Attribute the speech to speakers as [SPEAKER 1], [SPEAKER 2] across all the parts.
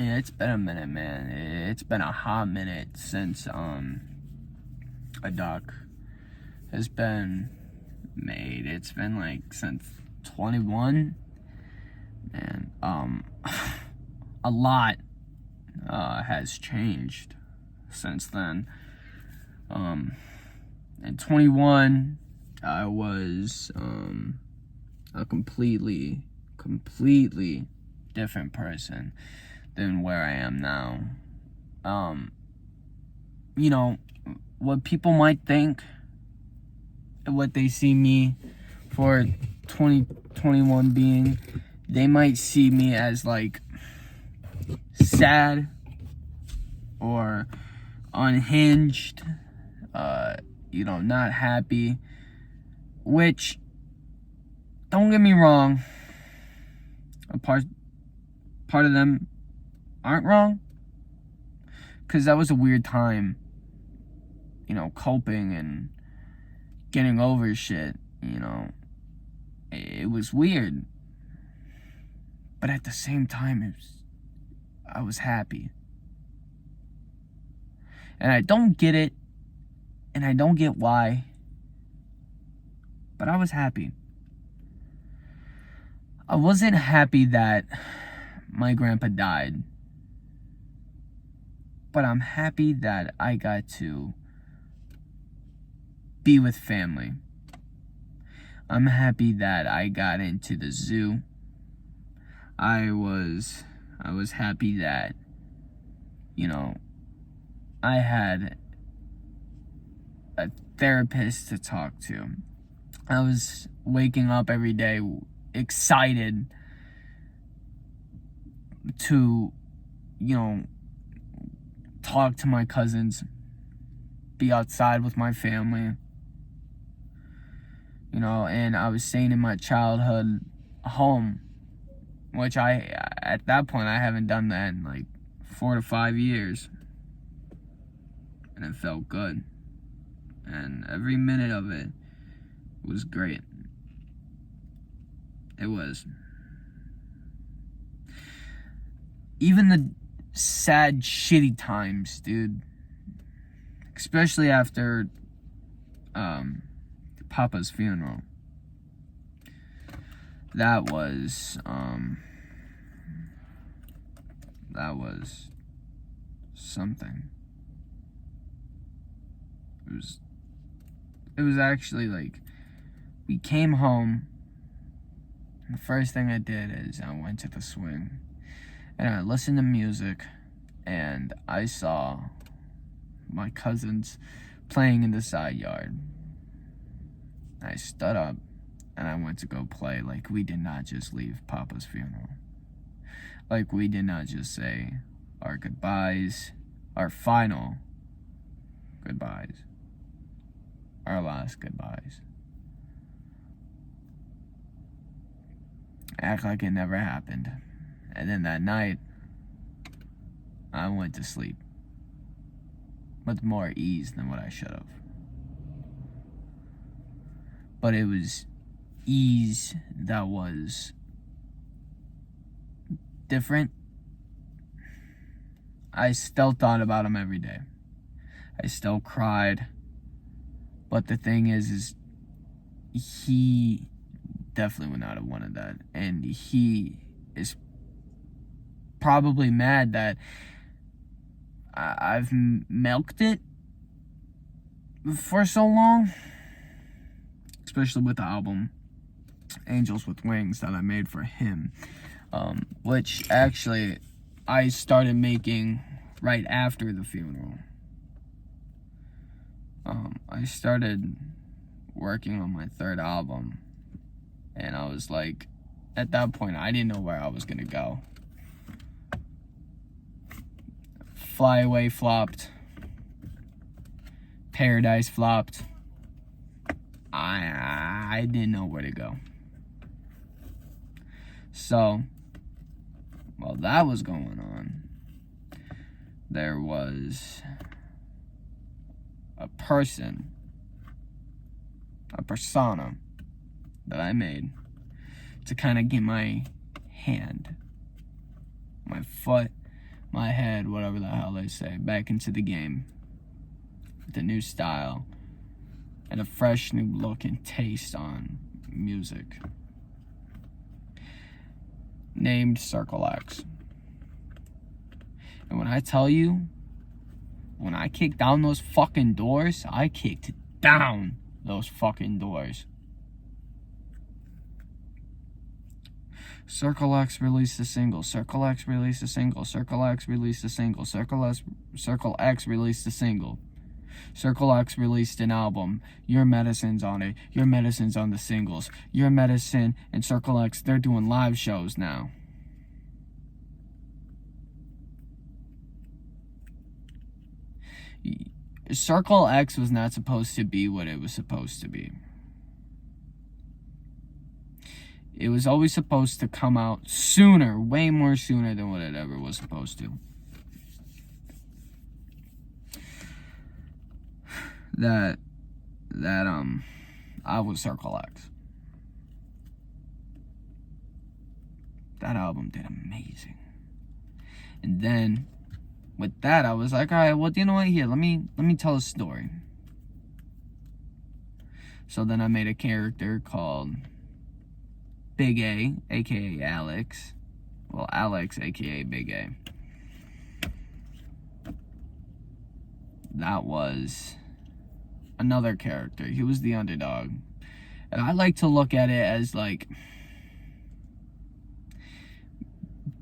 [SPEAKER 1] Yeah, it's been a minute, man. It's been a hot minute since a doc has been made. It's been like since 21, and a lot has changed since then. In 21, I was a completely different person than where I am now. You know, what people might think, what they see me for 2021 being, they might see me as like sad or unhinged, not happy, which, don't get me wrong, a part of them aren't wrong, because that was a weird time, coping and getting over shit. It was weird, but at the same time, I was happy. And I don't get it, and I don't get why, but I was happy. I wasn't happy that my grandpa died, but I'm happy that I got to be with family. I'm happy that I got into the zoo. I was happy that, I had a therapist to talk to. I was waking up every day excited to, talk to my cousins, be outside with my family, and I was staying in my childhood home, which at that point, I haven't done that in like 4 to 5 years, and it felt good, and every minute of it was great. It was. Even the sad, shitty times, dude, especially after Papa's funeral, that was something. It was actually like, we came home, and the first thing I did is I went to the swing, and I listened to music, and I saw my cousins playing in the side yard. I stood up, and I went to go play like we did not just leave Papa's funeral. Like we did not just say our goodbyes, our final goodbyes, our last goodbyes. Act like it never happened. And then that night, I went to sleep with more ease than what I should have. But it was ease that was different. I still thought about him every day. I still cried. But the thing is he definitely would not have wanted that. And he is probably mad that I've milked it for so long. Especially with the album Angels with Wings that I made for him. Which actually I started making right after the funeral. I started working on my third album, and I was like, at that point, I didn't know where I was gonna go. Fly Away flopped. Paradise flopped. I didn't know where to go. So, while that was going on, there was a persona that I made to kind of get my hand, my foot, my head, whatever the hell they say, back into the game with a new style and a fresh new look and taste on music. Named Circle X. And when I tell you, when I kicked down those fucking doors, I kicked down those fucking doors. Circle X released a single. Circle X released a single. Circle X released a single. Circle X released a single. Circle X released an album. Your Medicine's on it. Your Medicine's on the singles. Your Medicine and Circle X, they're doing live shows now. Circle X was not supposed to be what it was supposed to be. It was always supposed to come out sooner, way more sooner than what it ever was supposed to. I was Circle X. That album did amazing. And then with that, I was like, all right, well, you know what? Here, let me tell a story. So then I made a character called Big A, aka Alex. Well, Alex, aka Big A. That was another character. He was the underdog. And I like to look at it as like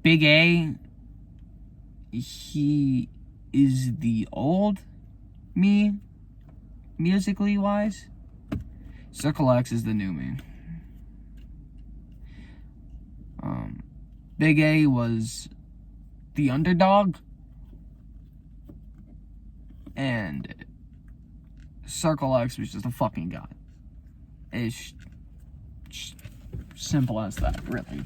[SPEAKER 1] Big A, he is the old me, musically wise. Circle X is the new me. Big A was the underdog, and Circle X was just a fucking god. It's simple as that, really.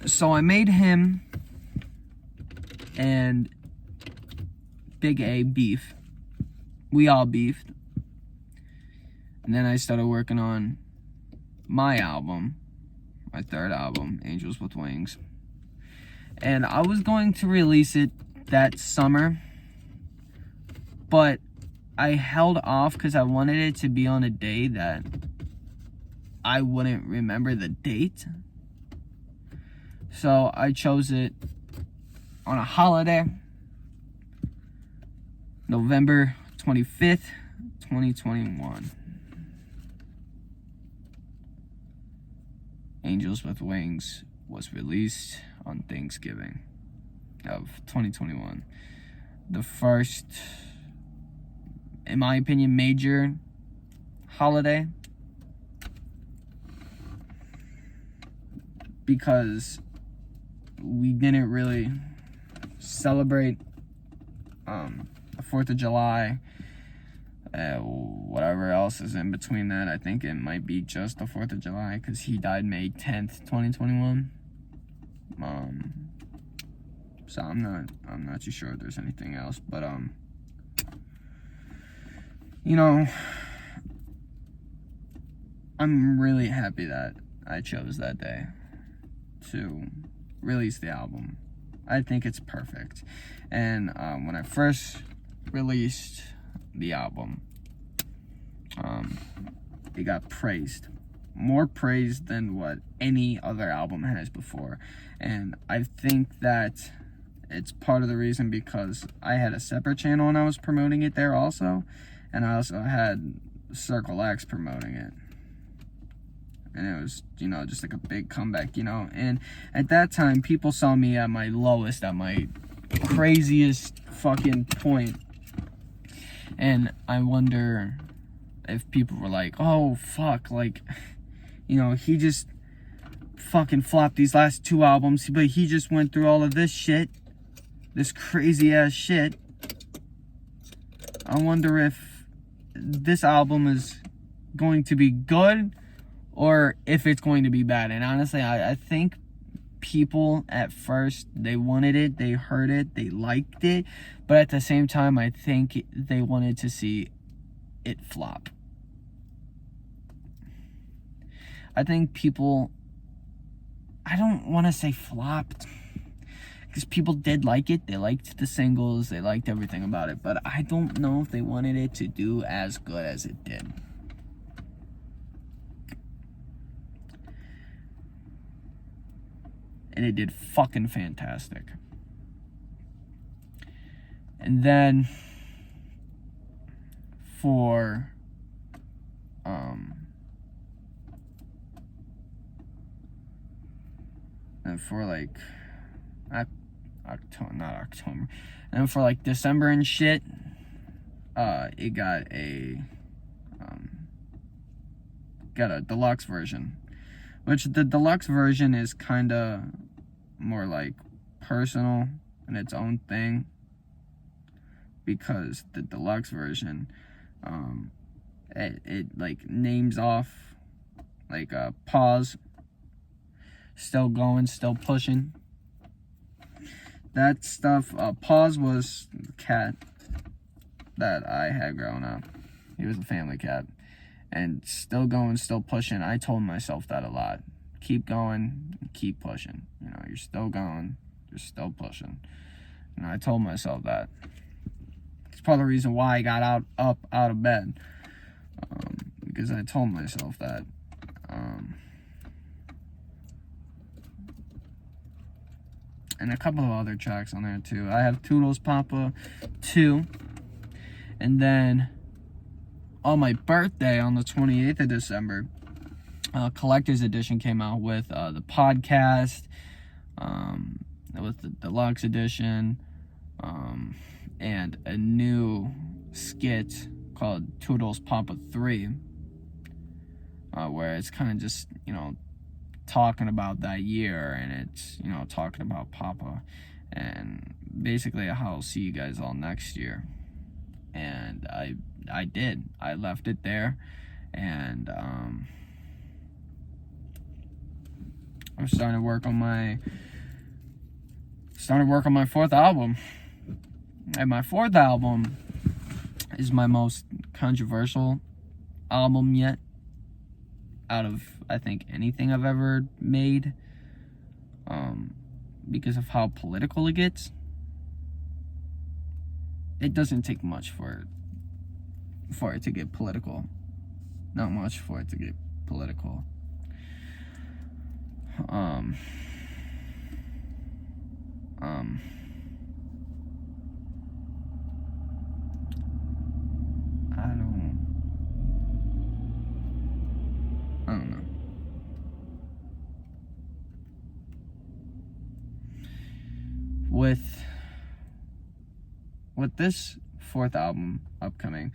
[SPEAKER 1] So I made him and Big A beef. We all beefed. And then I started working on my album, my third album, Angels with Wings. And I was going to release it that summer, but I held off because I wanted it to be on a day that I wouldn't remember the date. So I chose it on a holiday, November 25th, 2021. Angels with Wings was released on Thanksgiving of 2021. The first, in my opinion, major holiday. Because we didn't really celebrate the 4th of July, whatever else is in between that. I think it might be just the 4th of July because he died May 10th, 2021. So I'm not too sure if there's anything else, but you know, I'm really happy that I chose that day to release the album. I think it's perfect. And when I first released the album, it got praised. More praised than what any other album has before. And I think that it's part of the reason because I had a separate channel and I was promoting it there also. And I also had Circle X promoting it. And it was, you know, just like a big comeback, you know. And at that time, people saw me at my lowest, at my craziest fucking point. And I wonder if people were like, oh, fuck, like, you know, he just fucking flopped these last 2 albums, but he just went through all of this shit, this crazy-ass shit. I wonder if this album is going to be good or if it's going to be bad. And honestly, I think people at first, they wanted it, they heard it, they liked it, but at the same time, I think they wanted to see it flop. I think people I don't want to say flopped, because people did like it. They liked the singles. They liked everything about it. But I don't know if they wanted it to do as good as it did. And it did fucking fantastic. And then for like October, not October, and for like December and shit, it got a deluxe version, which the deluxe version is kind of more like personal and its own thing, because the deluxe version, it like names off like Pause, Still Going, Still Pushing. That stuff. Pause was the cat that I had growing up. He was a family cat. And Still Going, Still Pushing, I told myself that a lot. Keep going, keep pushing. You know, you're still going, you're still pushing. You know, I told myself that. It's part of the reason why I got up out of bed. Because I told myself that. And a couple of other tracks on there too. I have Toodles Papa 2. And then on my birthday, on the 28th of December, Collector's Edition came out with the podcast, with the deluxe edition, and a new skit called Toodles Papa 3, where it's kind of just, you know, talking about that year, and it's, you know, talking about Papa, and basically how I'll see you guys all next year. And I did. I left it there, and I'm starting to work on my fourth album. And my fourth album is my most controversial album yet, out of, I think, anything I've ever made, because of how political it gets. It doesn't take much for it to get political. Not much for it to get political. I don't know. With this fourth album upcoming,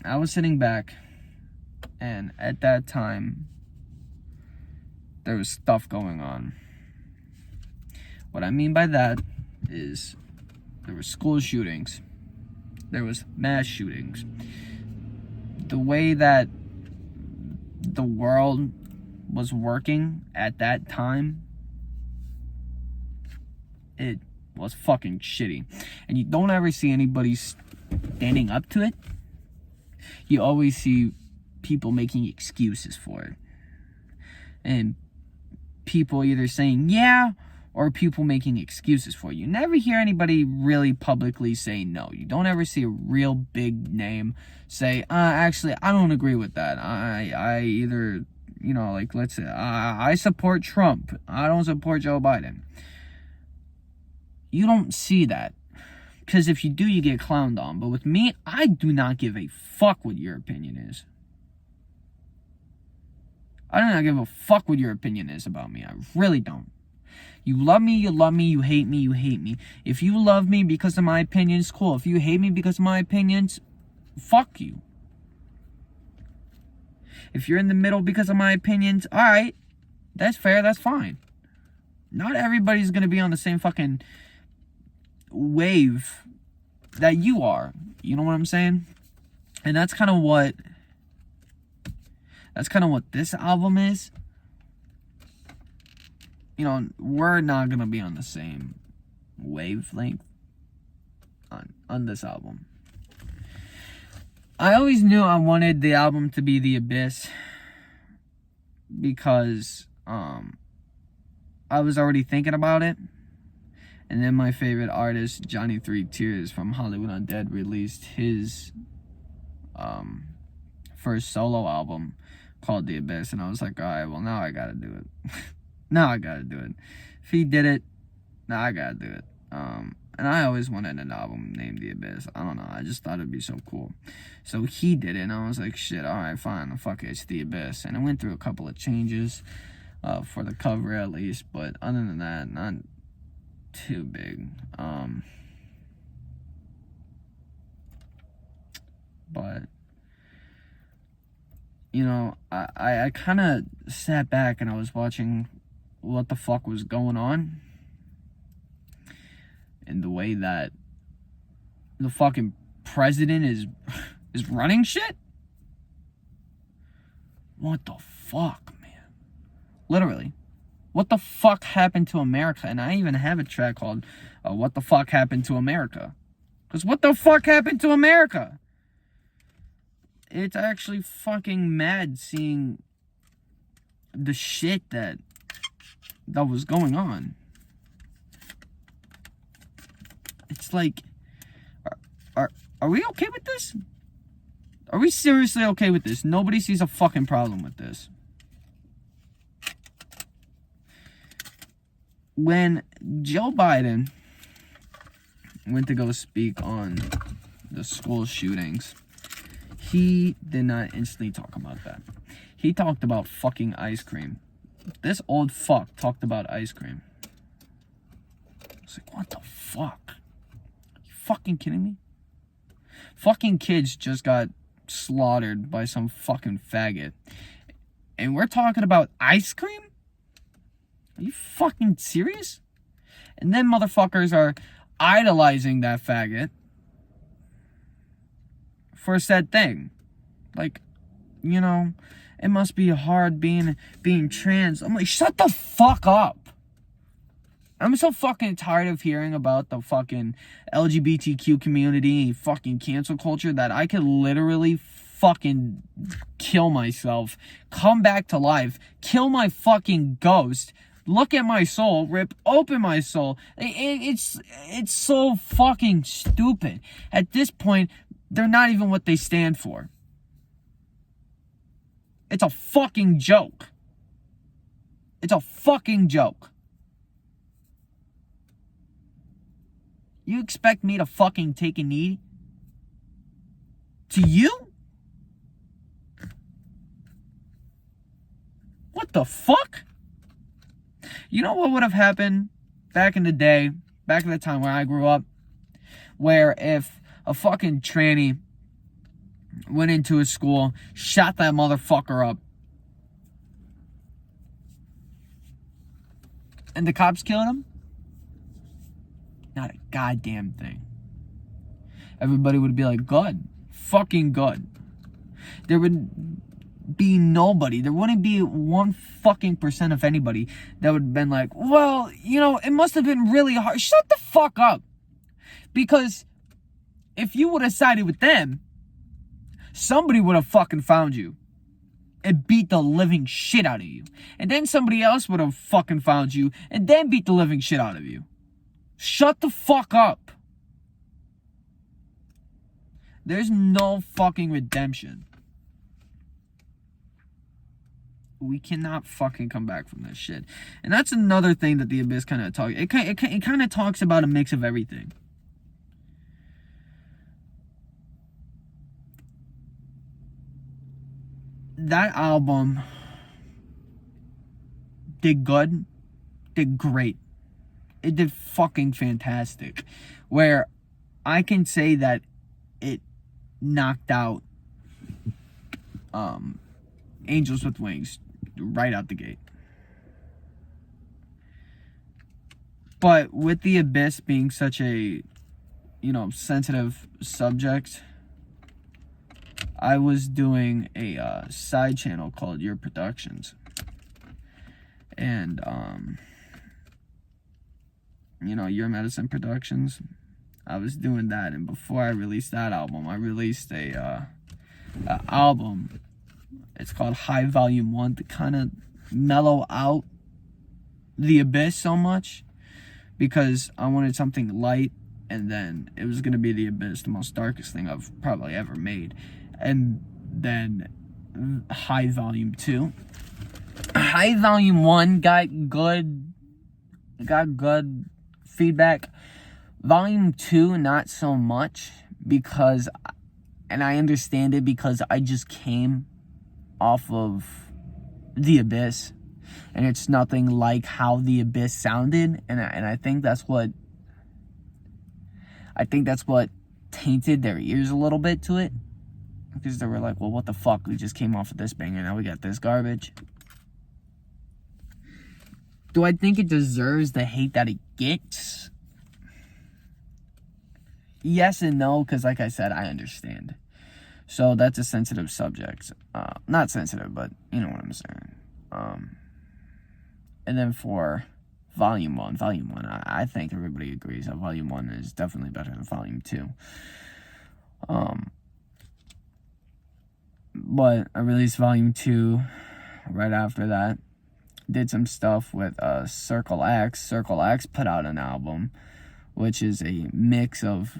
[SPEAKER 1] I was sitting back, and at that time, there was stuff going on. What I mean by that is there were school shootings. There was mass shootings. The way that the world was working at that time, it was fucking shitty. And you don't ever see anybody standing up to it. You always see people making excuses for it. And people either saying yeah, or people making excuses for it. You never hear anybody really publicly say no. You don't ever see a real big name say, actually, I don't agree with that. I either, you know, like, let's say, I support Trump. I don't support Joe Biden. You don't see that. Because if you do, you get clowned on. But with me, I do not give a fuck what your opinion is. I do not give a fuck what your opinion is about me. I really don't. You love me, you love me. You hate me, you hate me. If you love me because of my opinions, cool. If you hate me because of my opinions, fuck you. If you're in the middle because of my opinions, alright. That's fair, that's fine. Not everybody's gonna be on the same fucking wave that you are. You know what I'm saying? And that's kind of what this album is. You know, we're not gonna be on the same wavelength on this album. I always knew I wanted the album to be The Abyss, because I was already thinking about it. And then my favorite artist, Johnny Three Tears from Hollywood Undead, released his first solo album called The Abyss. And I was like, all right, well, now I gotta do it. Now I gotta do it. If he did it, now I gotta do it. And I always wanted an album named The Abyss. I don't know. I just thought it'd be so cool. So he did it, and I was like, shit, all right, fine. Fuck it, it's The Abyss. And I went through a couple of changes for the cover at least. But other than that, not too big. But, you know, I kind of sat back and I was watching what the fuck was going on. And the way that the fucking president is running shit? What the fuck, man? Literally. What the fuck happened to America? And I even have a track called What the Fuck Happened to America? Because what the fuck happened to America? It's actually fucking mad seeing the shit that was going on. It's like, are we okay with this? Are we seriously okay with this? Nobody sees a fucking problem with this. When Joe Biden went to go speak on the school shootings, he did not instantly talk about that. He talked about fucking ice cream. This old fuck talked about ice cream. It's like, what the fuck? You fucking kidding me? Fucking kids just got slaughtered by some fucking faggot. And we're talking about ice cream? Are you fucking serious? And then motherfuckers are idolizing that faggot for said thing. Like, you know, it must be hard being trans. I'm like, shut the fuck up. I'm so fucking tired of hearing about the fucking LGBTQ community, fucking cancel culture, that I could literally fucking kill myself, come back to life, kill my fucking ghost, look at my soul, rip open my soul. It's so fucking stupid. At this point, they're not even what they stand for. It's a fucking joke. It's a fucking joke. You expect me to fucking take a knee to you? What the fuck? You know what would have happened back in the day, back in the time where I grew up, where if a fucking tranny went into a school, shot that motherfucker up, and the cops killed him? Not a goddamn thing. Everybody would be like, good. Fucking good. There would be nobody. There wouldn't be 1 fucking % of anybody that would have been like, well, you know, it must have been really hard. Shut the fuck up. Because if you would have sided with them, somebody would have fucking found you and beat the living shit out of you. And then somebody else would have fucking found you and then beat the living shit out of you. Shut the fuck up. There's no fucking redemption. We cannot fucking come back from this shit. And that's another thing that The Abyss kind of talks. It kind of talks about a mix of everything. That album did good, did great. It did fucking fantastic. Where I can say that it knocked out Angels with Wings right out the gate. But with The Abyss being such a, you know, sensitive subject, I was doing a side channel called Your Productions. And you know, Your Medicine Productions. I was doing that, and before I released that album, I released a album. It's called High Volume 1 to kind of mellow out The Abyss so much because I wanted something light, and then it was gonna be The Abyss, the most darkest thing I've probably ever made. And then High Volume 2. High Volume 1 got good feedback. Volume 2, not so much, because, and I understand it because I just came off of The Abyss, and it's nothing like how The Abyss sounded, and I think that's what tainted their ears a little bit to it, because they were like, well, what the fuck, we just came off of this banger, now we got this garbage. Do I think it deserves the hate that it gets? Yes and no, because like I said, I understand. So that's a sensitive subject. Not sensitive, but you know what I'm saying. And then for Volume 1, I think everybody agrees that Volume 1 is definitely better than Volume 2. But I released Volume 2 right after that. Did some stuff with Circle X. Circle X put out an album, which is a mix of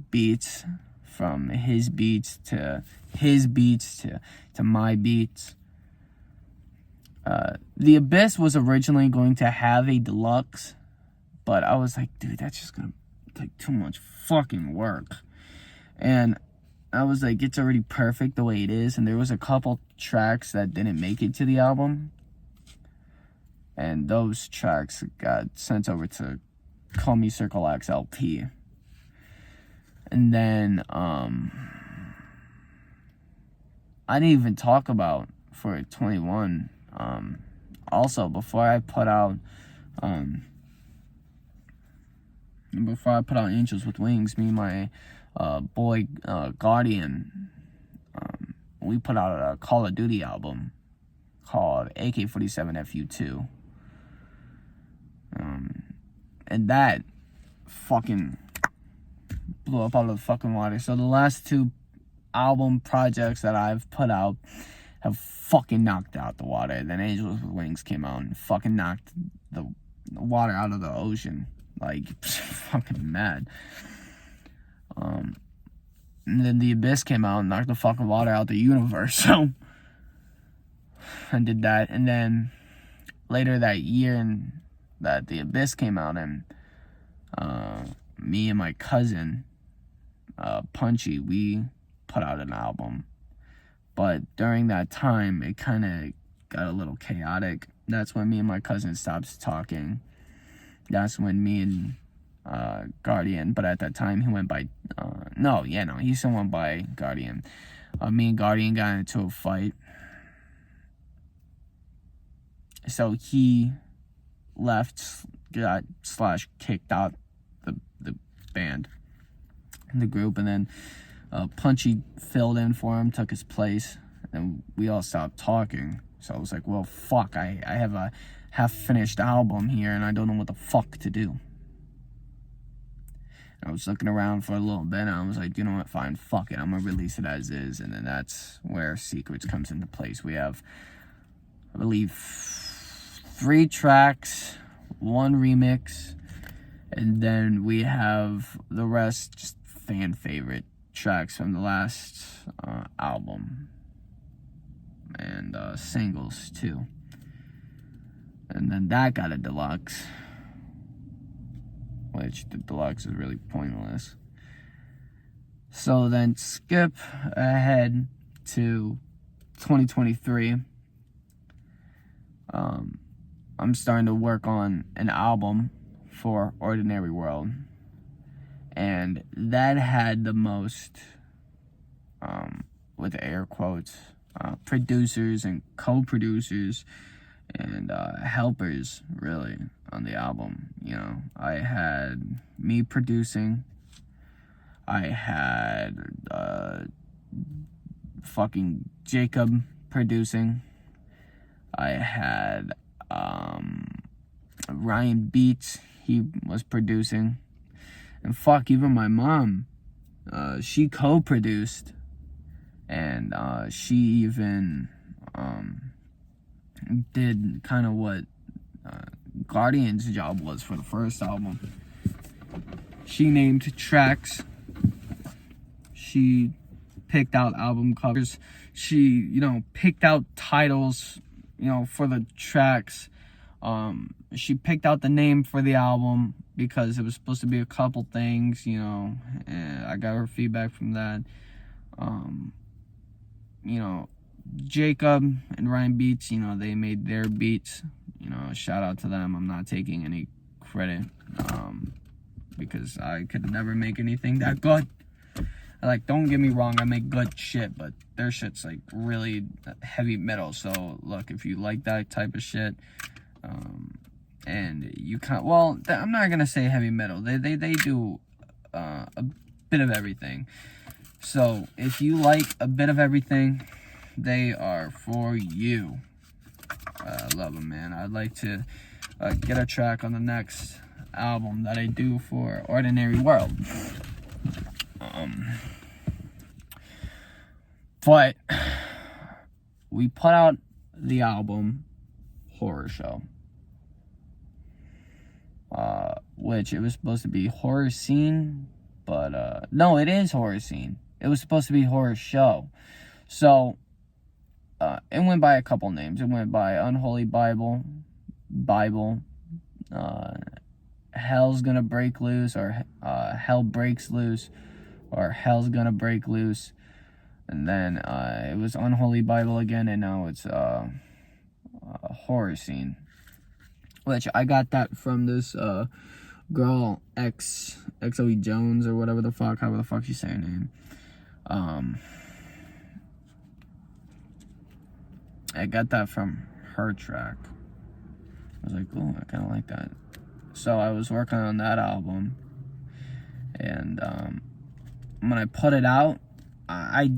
[SPEAKER 1] beats, from his beats to my beats. The Abyss was originally going to have a deluxe, but I was like, dude, that's just gonna take too much fucking work. And I was like, it's already perfect the way it is. And there was a couple tracks that didn't make it to the album, and those tracks got sent over to Call Me Circle X LP. And then I didn't even talk about for 21. Also, before I put out Angels with Wings, me and my boy Guardian, we put out a Call of Duty album called AK-47 FU2. And that fucking blew up out of the fucking water. So the last two album projects that I've put out have fucking knocked out the water. Then Angels with Wings came out and fucking knocked the water out of the ocean. Like, fucking mad. And then The Abyss came out and knocked the fucking water out the universe. So I did that. And then later that year, and that The Abyss came out, and me and my cousin Punchy, we put out an album. But during that time, it kind of got a little chaotic. That's when me and my cousin stopped talking. That's when me and Guardian, but at that time he went by he still went by Guardian. Me and Guardian got into a fight, so he left, got / kicked out the band, the group, and then Punchy filled in for him, took his place, and we all stopped talking. So I was like, well, fuck, I have a half-finished album here, and I don't know what the fuck to do. And I was looking around for a little bit, and I was like, you know what, fine, fuck it, I'm gonna release it as is. And then that's where Secrets comes into place. We have, I believe, 3 tracks, 1 remix, and then we have the rest just fan favorite tracks from the last album, and singles too. And then that got a deluxe, which the deluxe is really pointless. So then skip ahead to 2023. I'm starting to work on an album for Ordinary World, and that had the most, with air quotes, producers and co-producers and helpers, really, on the album. You know, I had me producing, I had fucking Jacob producing, I had Ryan Beats, he was producing, and fuck, even my mom, she co-produced, and she even did kind of what Guardian's job was for the first album. She named tracks. She picked out album covers. She, picked out titles, for the tracks. She picked out the name for the album because it was supposed to be a couple things, and I got her feedback from that. Jacob and Ryan Beats, they made their beats. Shout out to them. I'm not taking any credit, because I could never make anything that good. Don't get me wrong, I make good shit, but their shit's really heavy metal. So look, if you like that type of shit, and you can't, I'm not gonna say heavy metal. They do a bit of everything. So if you like a bit of everything, they are for you. I love them, man. I'd like to get a track on the next album that I do for Ordinary World. But we put out the album Horror Show, which it was supposed to be Horror Scene, but no, it is Horror Scene. It was supposed to be Horror Show. So it went by a couple names. It went by Unholy Bible, Hell's Gonna Break Loose, or Hell Breaks Loose, or Hell's Gonna Break Loose. And then it was Unholy Bible again, and now it's Horror Scene, which I got that from this girl XOE Jones, or however the fuck she's saying her name. I got that from her track. I was like, oh, I kind of like that. So I was working on that album, and when I put it out, I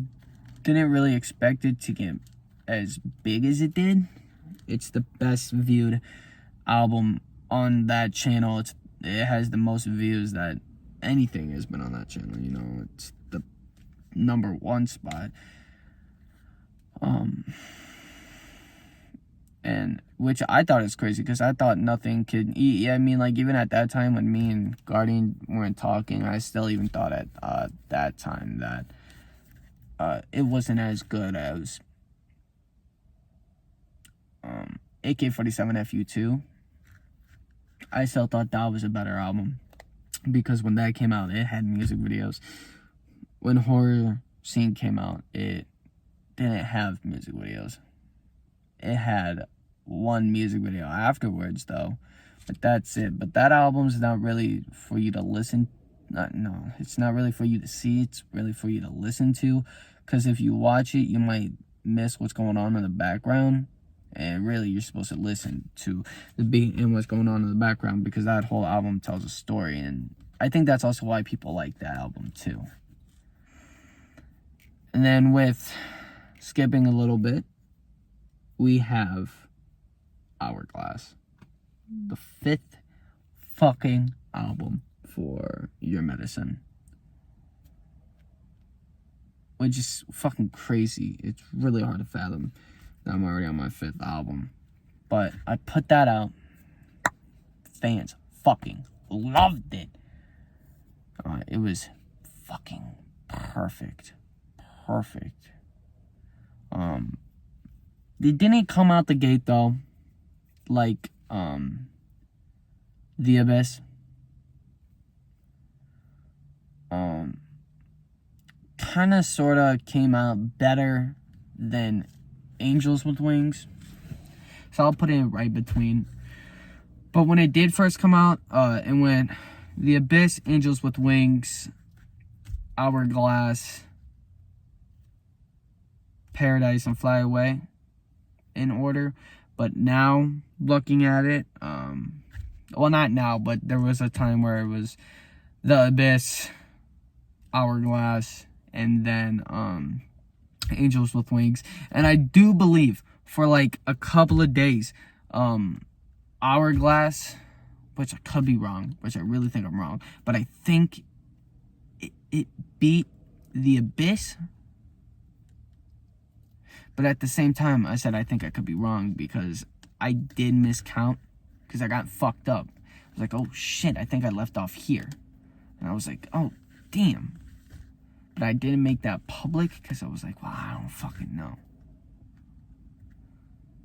[SPEAKER 1] didn't really expect it to get as big as it did. It's the best viewed album on that channel. It has the most views that anything has been on that channel. It's the #1 spot. And which I thought is crazy, because I thought nothing could. Even at that time when me and Guardian weren't talking, I still even thought at that time that it wasn't as good as AK-47 FU2. I still thought that was a better album, because when that came out, it had music videos. When Horror Scene came out, it didn't have music videos. It had one music video afterwards, though, but that's it. But that album's not really for you to listen. No, it's not really for you to see. It's really for you to listen to, because if you watch it, you might miss what's going on in the background. And really, you're supposed to listen to the beat and what's going on in the background, because that whole album tells a story. And I think that's also why people like that album, too. And then with skipping a little bit, we have Hourglass, the 5th fucking album for Your Medicine, which is fucking crazy. It's really hard to fathom that I'm already on my 5th album, but I put that out. Fans fucking loved it. It was fucking perfect. They didn't come out the gate though like The Abyss. Kind of sorta came out better than Angels with Wings, so I'll put it right between. But when it did first come out, it went The Abyss, Angels with Wings, Hourglass, Paradise, and Fly Away in order. But now, looking at it, well, not now, but there was a time where it was The Abyss, Hourglass, and then Angels with Wings. And I do believe for like a couple of days, Hourglass, which I could be wrong, which I really think I'm wrong, but I think it beat The Abyss. But at the same time, I said I think I could be wrong, because I did miscount because I got fucked up. I was like, oh shit, I think I left off here. And I was like, oh, damn. But I didn't make that public because I was like, well, I don't fucking know.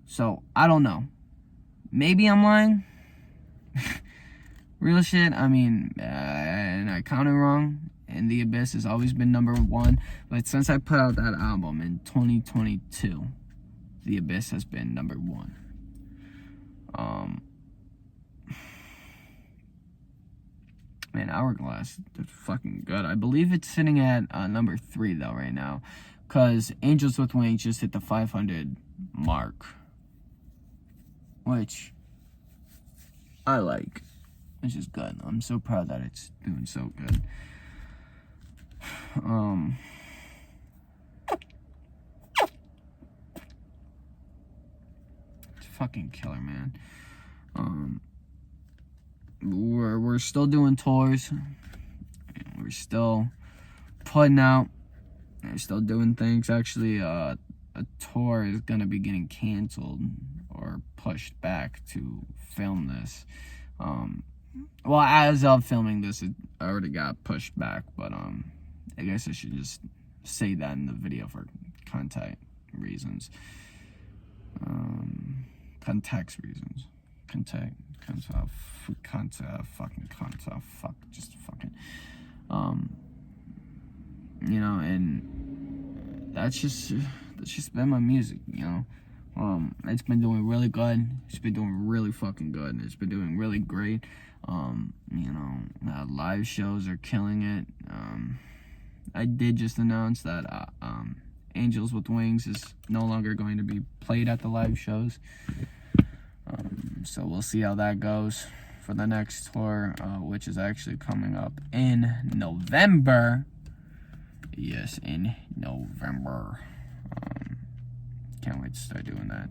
[SPEAKER 1] So, I don't know. Maybe I'm lying. Real shit, I mean, and I counted wrong. And The Abyss has always been number one. But since I put out that album in 2022, The Abyss has been number one. Man, Hourglass did fucking good. I believe it's sitting at number 3 though right now, cause Angels with Wings just hit the 500 mark, which I like. It's just good. I'm so proud that it's doing so good. It's fucking killer, man. We're still doing tours. We're still putting out. We're still doing things. Actually, a tour is gonna be getting canceled or pushed back to film this. Well, as of filming this, it already got pushed back. But I guess I should just say that in the video for context reasons. Context reasons. You know, and that's just been my music, you know. It's been doing really good. It's been doing really fucking good. It's been doing really great. You know, live shows are killing it. I did just announce that Angels with Wings is no longer going to be played at the live shows. So we'll see how that goes for the next tour, which is actually coming up in November. Yes, in November. Can't wait to start doing that.